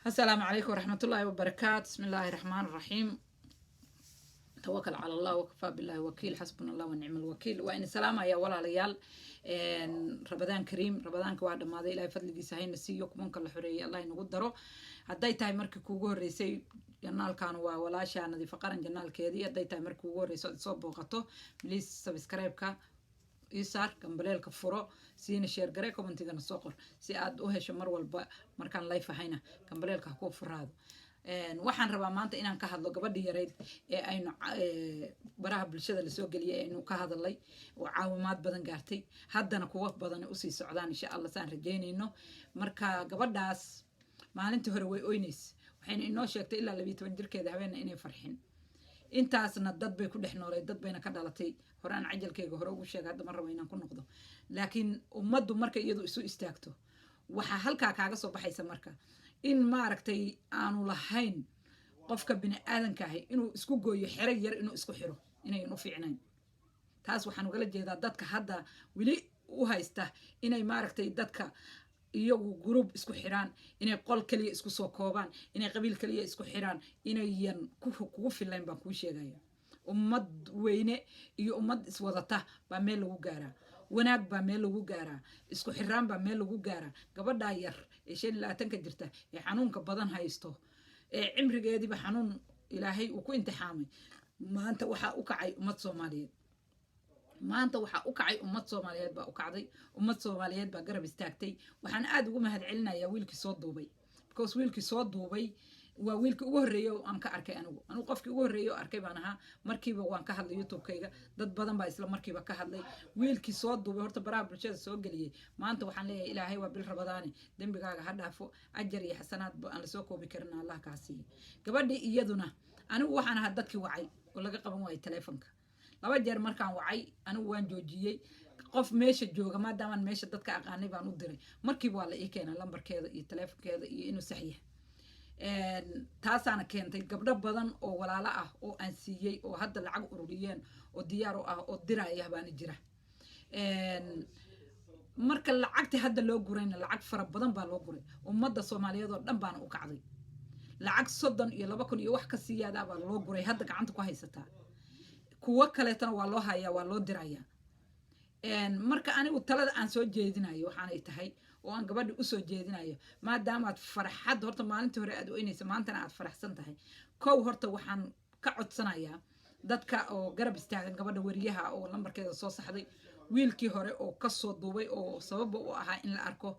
السلام عليكم ورحمة الله وبركاته. بسم الله الرحمن الرحيم. توكل على الله وكفى بالله وكيل، حسبنا الله ونعم الوكيل. وإن سلام يا ولا ليال رمضان كريم. رمضان كواد ما ذي إلى فضل جسهين نسيوك ممكن الحرية الله ينقدره. هدايتها مركي كوجور ريسي جنال كانوا ولا شيء أنا ذي فقرن جنال كذي. هدايتها مركي كوجور ريسي صوب وقته بليز سبسكرايب كا يسار كمبليل كفرو سين شير جريكم أنت جن السوقر سياد وهش مر والب مركان لايف هنا كمبليل كحكوب فراد waxaan rabaa maanta inaan ka hadlo gabadhii yareyd ee aynu baraha bulshada la soo galiyay aynu ka hadalay oo caawimaad badan gaartay haddana kuwa badan u sii socdaan insha Allah saan rajeynayno. marka gabadhaas maalintii hore way oynays waxayna inoo sheegtay ilaa 12 jirkeeda habeena inay farxin intaasna dad bay ku dhex noolay dad bayna ka dhalatay horaan cajalkeega hore ugu sheegay hadda mar rabo inaan ku noqdo laakiin ummaddu marka iyadu isu istaagto waxa halka kaaga soo baxaysa marka in maaragtay aanu lahayn qofka bini aadanka ah inuu isku gooyo xirag yar inuu isku xiro inay u fiicnaan. taas waxaan uga jeedaa dadka hadda wili u haysta inay maaragtay dadka iyagu group isku xiraan inay qol kaliya isku soo koobaan inay qabiil kaliya isku xiraan inayan kugu filayn baan kuu sheegaya. ummad weyne iyo ummad iswadata baa meel lagu gaaraa wanaag baa meel lagu gaaraa isku xiraan baa meel lagu gaaraa. gabadha yar ee 25 jirta ee xanuunka badan haysto ee cimrigeediba xanuun ilaahay uu ku imtixaamay maanta waxa u kacay ummad Soomaaliyeed. maanta waxa u kacay ummad Soomaaliyeed baa u kacday ummad Soomaaliyeed baa garab istaagtay. waxaan aad ugu mahadcelinayaa wiilkii soo duubay because wiilkii soo duubay waa wiilkii ugu horeeyay aan ka arkay anigu qofkii ugu horeeyay oo arkay baan ahaa. markiiba waan ka hadlay YouTube-kayga dad badan baa isla markiiba ka hadlay. wiilkii soo duubay horta baraha bulshada soo galiyay maanta waxaan leeyahay ilaahay waa bil Ramadaani dambigaaga ha dhaafo ajar iyo xasanaad aan la soo koobi karin Allah ka siiyo. gabadhii iyaduna anigu waxaan ahaa dadkii wacay oo laga qaban waayay telefoonka laba jeer markaan wacay anigu waan joojiyay qof meesha jooga maadaama meesha dadka aqaanay baan u diray markiiba waa la ii keenay lambarkeeda iyo telefoonkeeda iyo inuu sax yahay. taasaana keentay gabdho badan oo walaalo ah oo aan siiyay oo hadda lacag ururiyeen oo diyaar u ah oo diraya baana jira. marka lacagtii hadda loo gurayna lacag fara badan baa loo guray ummadda Soomaaliyeed oo dhan baana u kacday lacag 32 iyo 2 iyo wax ka siyaada baa loo guray hadda gacanta ku haysataa kuwa kaleetana waa loo hayaa waa loo dirayaa. marka anigu talada aan soo jeedinayo waxaanay tahay oo aan gabadha u soo jeedinayo maadaama aad farxad horta maalintii hore aad u inaysa maantana aad faraxsan tahay kow horta waxaan ka codsanayaa dadka oo garab istaagan gabadha wariyaha oo lambarkeeda soo saxday wiilkii hore oo ka soo duubay oo sabab u ahaa in la arko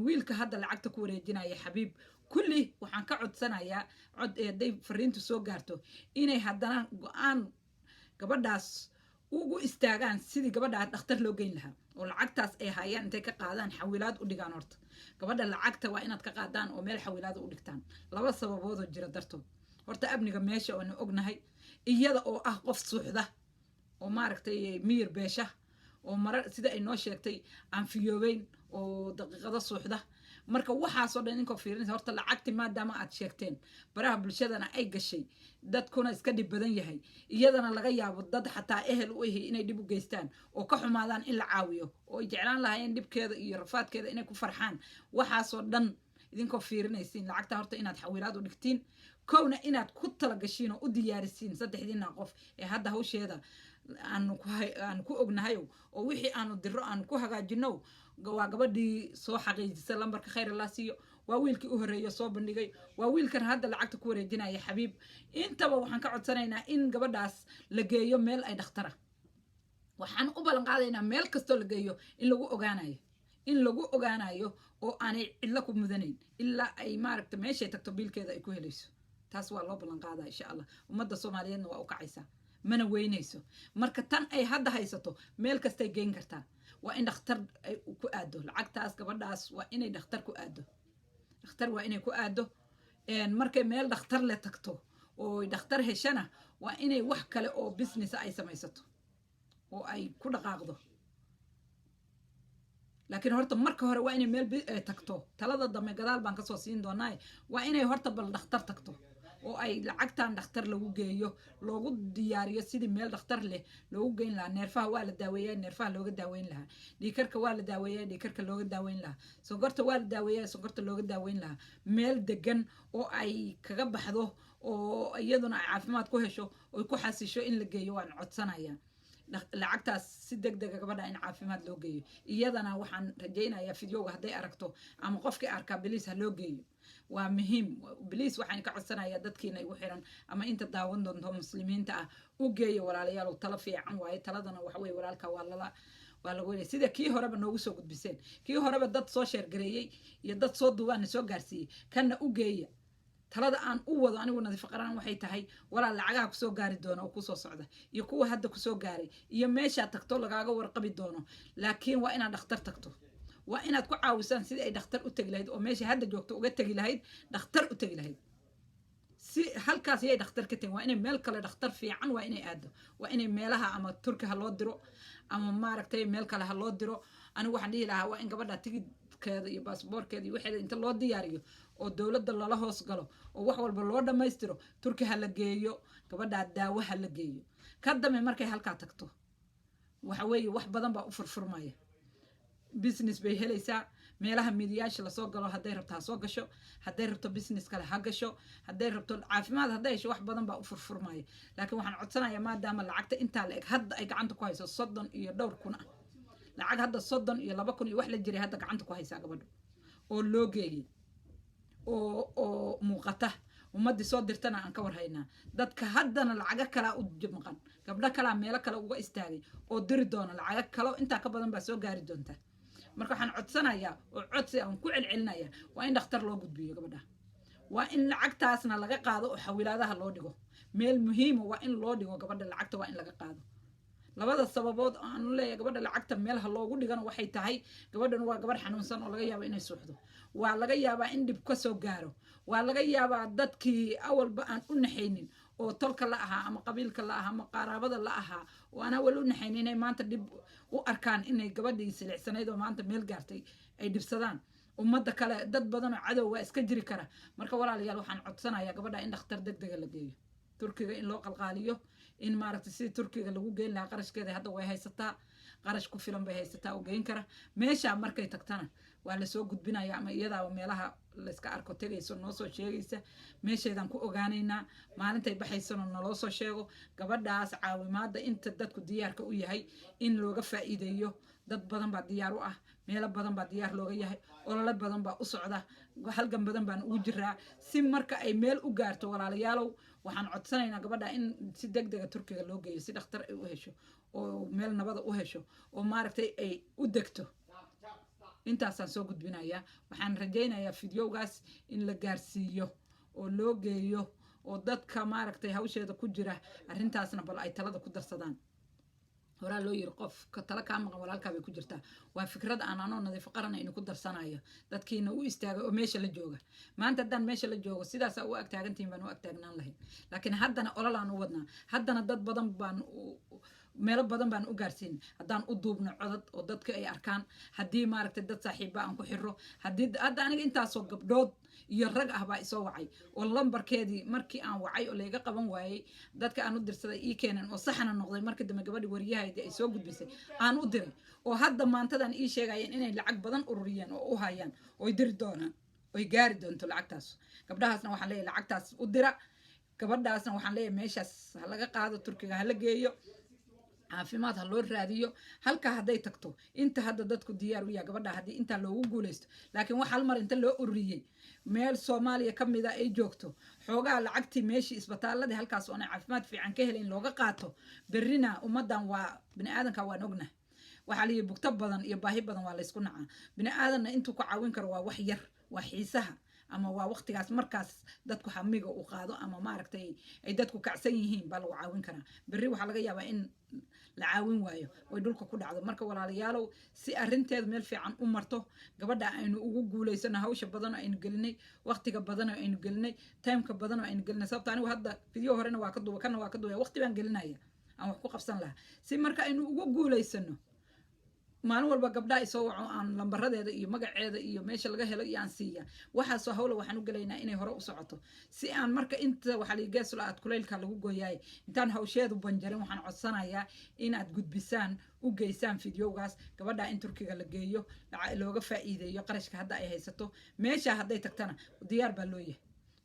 wiilka hadda lacagta ku wareejinaya Xabiib kulli waxaan ka codsanayaa cod eeday fariintu soo gaarto inay haddana go'aan gabadhaas ugu istaagaan sidii gabadha dhakhtar loo geyn lahaa oo lacagtaas ay hayaan intay ka qaadaan xawilaad u dhigaan. horta gabadha lacagta waa inaad ka qaadaan oo meel xawilaad u dhigtaan laba sababood oo jira dartood. horta abniga meesha oo ognahay iyada oo ah qof suuxda oo maaragtay miyir beesha oo marar sida ay noo sheegtay aan fiyoobeyn oo daqiiqada suuxda. marka waxaas oo dhan inkoo fiirinaysa horta lacagti maadaama aad sheegteen baraha bulshadana ay gashay dadkuna iska dhib badan yahay iyadana laga yaabo dad xataa ehel u yahay inay dhib u geystaan oo ka xumaadaan in la caawiyo oo ay jeclaan lahaayeen dhibkeeda iyo rafaadkeeda inay ku farxaan. waxaas oo dhan idinkoo fiirinaysiin lacagta horta inaad xawilaad u dhigtiin kowna inaad ku talagashiin oo u diyaarisiin saddexdiina qof ee hadda hawsheeda aan ku ognahay oo wixii aanu diro aan ku hagaajino waa gabadhii soo xaqiijisay lambarka khayr Allah siiyo waa wiilkii u horeeyay soo bandhigay waa wiilkan hadda lacagta ku wareejinaya Xabiib. intaba waxaan ka codsanaynaa in gabadhaas la geeyo meel ay dhakhtar waxaan u ballan qaadaynaa meel kasto la geeyo in lagu ogaanayo oo aanay cidla ku mudanayn ilaa ay maaragtay meeshay tagto biilkeeda ay ku helayso. taas waa loo ballan qaadaa insha Allah ummadda Soomaaliyeedna waa u kacaysaa mana weynayso. marka tan ay hadda haysato meel kastay geyn kartaa waa in dhakhtar ay ku aado lacagtaas gabadhaas waa inay dhakhtar ku aado dhakhtar waa inay ku aado. markay meel dhakhtar le tagto oo dhakhtar heshana waa inay wax kale oo business ay samaysato oo ay ku dhaqaaqdo. laakiin horta marka hore waa inay meel tagto talada dambe gadaal baan ka soo siin doonaa waa inay horta bal dhakhtar tagto oo ay lacagtan dhakhtar lagu geeyo loogu diyaariyo sidii meel dhakhtar leh loogu geyn lahaa neerfaha waa la daaweeyaa neerfaha looga daaweyn lahaa dhiikarka waa la daaweeyaa dhiikarka looga daaweyn lahaa sonkorta waa la daaweeyaa sonkorta looga daaweyn lahaa meel degan oo ay kaga baxdo oo iyaduna ay caafimaad ku hesho oo ku xasisho in la geeyo waan codsanayaa lacagtaas si degdega gabadha in caafimaad loo geeyo iyadana waxaan rajaynayaa fidyowga hadday aragto ama qofkii arkaa biliis ha loo geeyo waa muhiim biliis waxaan ka codsanayaa dadkiina igu xiran ama inta daawan doonto muslimiinta ah u geeyo walaalayaal talo fiican waaye taladana waxa weeye walaalka waa lagu leeyahay sida kii horeba noogu soo gudbiseen kii horeba dad soo sheergareeyey iyo dad soo duubaana soo gaarsiiyey kana u geeya talada aan u wado anigu nadiifo qaran waxay tahay walaal lacagaha kusoo gaari doona oo kusoo socda iyo kuwa hadda kusoo gaaray iyo meeshaa tagto lagaaga warqabi doono laakiin waa inaad dhakhtar tagto waa inaad ku caawisaan sidii ay dhakhtar u tegi lahayd oo meesha hadda joogto uga tegi lahayd dhakhtar u tegi lahayd si halkaas yay dhakhtar ka tagin waa inay meel kale dhakhtar fiican waa inay aado waa inay meelaha ama turki ha loo diro ama maaragtay meel kale ha loo diro anigu waxaan dhihi lahaa waa in gabadha tigidkeeda iyo baasboorkeeda iyo waxeeda inta loo diyaariyo oo dowladda lala hoos galo oo wax walba loo dhammaystiro turki ha la geeyo gabadhaa daawo ha la geeyo ka dambe markay halkaa tagto waxa weeye wax badan baa u furfurmaya business bay helaysaa meelaha midiyaasha lasoo galo hadday rabto ha soo gasho hadday rabto business kale ha gasho hadday rabto caafimaad hadday hesho wax badan baa u furfurmaya laakiin waxaan codsanayaa maadaama lacagta intaa la eg hadda ay gacanta ku hayso 30 iyo dhowr kun ah lacag hadda 30 iyo 2 kun iyo wax la jiray hadda gacanta ku haysaa gabadhu oo loo geeyay oo muuqata ummadii soo dirtana aan ka warhaynaa dadka haddana lacaga kala u jimqan gabdha kala meelo kale uga istaagay oo diri doona lacaga kale inta ka badan baa soo gaari doonta marka waxaan codsanayaa oo codsi aan ku celcelinayaa waa in dhakhtar loo gudbiyo gabadha waa in lacagtaasna laga qaado oo xawilaadaha loo dhigo meel muhiim waa in loo dhigo gabadha lacagta waa in laga qaado labada sababood aan u leeyahay gabadha lacagta meel ha loogu dhigano waxay tahay gabadhan waa gabadh xanuunsan oo laga yaabo inay suuxdo waa laga yaabaa in dhib ka soo gaaro waa laga yaabaa dadkii awalba aan u naxaynin oo tolka la ahaa ama qabiilka la ahaa ama qaraabada la ahaa oo aan awal u naxaynin inay maanta dhib u arkaan inay gabadhii silicsanayd oo maanta meel gaartay ay dhibsadaan ummadda kale dad badan oo cadow waa iska jiri kara marka walaalayaal waxaan codsanayaa gabadha in dhakhtar degdega la geeyo turkiga in loo qalqaaliyo in maaragtay sidii turkiga lagu geyn lahaa qarashkeeda hadda way haysataa qarash ku filan bay haysataa oo geyn kara meesha markay tagtana waa lasoo gudbinaya ama iyadaaba meelaha layska arko tegayso noo soo sheegaysa meesheedaan ku ogaanaynaa maalintay baxaysano naloo soo sheego gabadhaas caawimaada inta dadku diyaarka u yahay in looga faa'iideeyo dad badan baa diyaar u ah meelo badan baa diyaar looga yahay olole badan baa u socda halgan badan baan ugu jiraa si marka ay meel u gaarto walaalayaalow waxaan codsanaynaa gabadha in si degdega turkiga loo geeyo si dhakhtar ay u hesho oo meel nabada u hesho oo maaragtay ay u degto intaasaan soo gudbinayaa waxaan rajaynayaa fidyowgaas in la gaarsiiyo oo loo geeyo oo dadka maaragtay hawsheeda ku jira arrintaasna bal ay talada ku darsadaan horaa loo yiri qofka tala kaa maqan walaalkaa bay ku jirtaa waa fikrad aan anoo nadiifo qarana inu ku darsanayo dadkiina u istaagay oo meesha la jooga maanta haddaan meesha la joogo sidaasaa u agtaagantihin baan u agtaagnaan lahayn laakiin haddana ololaan u wadnaa haddana dad badan baan meelo badan baan u gaarsiin haddaan u duubno codad oo dadka ay arkaan haddii maaragtay dad saaxiiba aan ku xiro haddii hadda aniga intaasoo gabdhood iyo rag ah baa isoo wacay oo lambarkeedii markii aan wacay oo layga qaban waayey dadka aan u dirsaday ii keenan oo saxna noqday markii dambe gabadhi waryahaydii ay soo gudbisay aan u diray oo hadda maantadan ii sheegayeen inay lacag badan ururiyeen oo u hayaan oy diri doonaan oy gaari doonto lacagtaas gabdhahaasna waxaan leeyahay lacagtaas u dira gabadhaasna waxaan leeyahay meeshaas ha laga qaado turkiga ha la geeyo caafimaad ha loo raadiyo halka hadday tagto inta hadda dadku diyaar u yahay gabadha haddii intaa loogu guulaysto laakiin wax hal mar inta loo ururiyey meel Soomaaliya ka mid ah ay joogto xoogaa lacagtii meeshii isbitaaladii halkaas oo aan caafimaad fiican ka helin looga qaato berrina ummadan waa bini aadanka waan ognahay waxaa liyi bugto badan iyo baahi badan waa laysku nacaa bini aadanna intuu ku caawin karo waa wax yar waa xiisaha ama waa waqtigaas markaas dadku xamiga u qaado ama maaragtay ay dadku kacsan yihiin baa lagu caawin karaa berri waxaa laga yaabaa in la caawin waayo way dhulka ku dhacdo marka walaalayaalow si arrinteedu meel fiican u marto gabadha aynu ugu guulaysano hawsha badan oo aynu gelinay waqtiga badan oo aynu gelinay timeka badan oo aynu gelinay sababta anigu hadda video horena waa ka duuba kana waa ka duuba waqti baan gelinaya aan wax ku qabsan lahaa si marka aynu ugu guulaysano maalin walba gabdhaha isoo waco aan lambaradeeda iyo magaceeda iyo meesha laga helo iyo aan siiya waxaasoo hawla waxaan u gelaynaa inay hore u socoto si aan marka inta waxaa lii geesula aad kulaylka lagu gooyaay intaan hawsheedu banjarin waxaan codsanayaa inaad gudbisaan u geysaan fideogaas gabadha in turkiga la geeyo looga faa'iideeyo qarashka hadda ay haysato meesha hadday tagtana diyaar baa loo yahay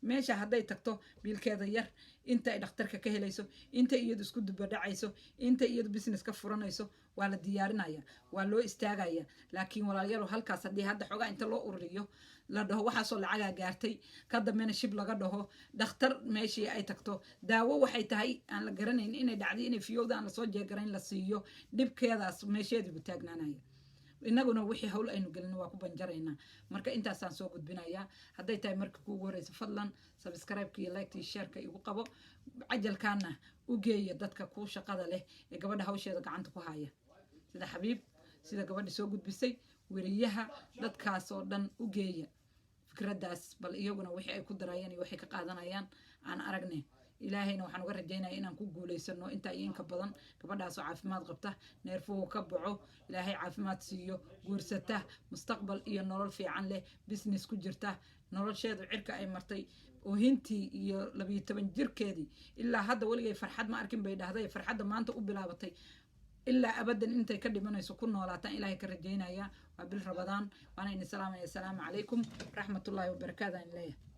meesha hadday tagto biilkeeda yar inta ay dhakhtarka ka helayso inta iyadu isku dubadhacayso inta iyadu business ka furanayso waa la diyaarinaya waa loo istaagaya laakiin walaalayaal halkaas haddii hadda xogaa inta loo ururiyo la dhaho waxaasoo lacagaa gaartay ka dambena shib laga dhaho dhakhtar meeshii ay tagto daawo waxay tahay aan la garanayn inay dhacday inay fiyowda aan lasoo jeegarayn la siiyo dhibkeedaas meesheediibu taagnaanaya inaguna wixii hawl aynu gelin waa ku banjaraynaa marka intaasaan soo gudbinayaa hadday tahay marka kuugu horeysa fadlan subscribe-ka iyo like-ka iyo share-ka igu qabo cajalkaana u geeya dadka kuu shaqada leh ee gabadha hawsheeda gacanta ku haya sida xabiib sida gabadha soo gudbisay weriyaha dadkaasoo dhan u geeya fikraddaas bal iyaguna wixii ay ku darayaan iyo waxay ka qaadanayaan aan aragne ilaahayna waxaan uga rajaynayaa inaan ku guulaysano intaa iyo inka badan gabadhaasoo caafimaad qabta neerfuhu ka baco ilaahay caafimaad siiyo guursata mustaqbal iyo nolol fiican leh business ku jirta nolosheedu cirka ay martay oohintii iyo 12 jirkeedii ilaa hadda weligay farxad ma arkin bay dhahday farxadda maanta u bilaabatay ilaa abadan intay ka dhimanayso ku noolaataan ilaahay ka rajaynaya waa bil rabadaan waana in salaamaya assalaamu calaykum raxmatullaahi wabarakaatuh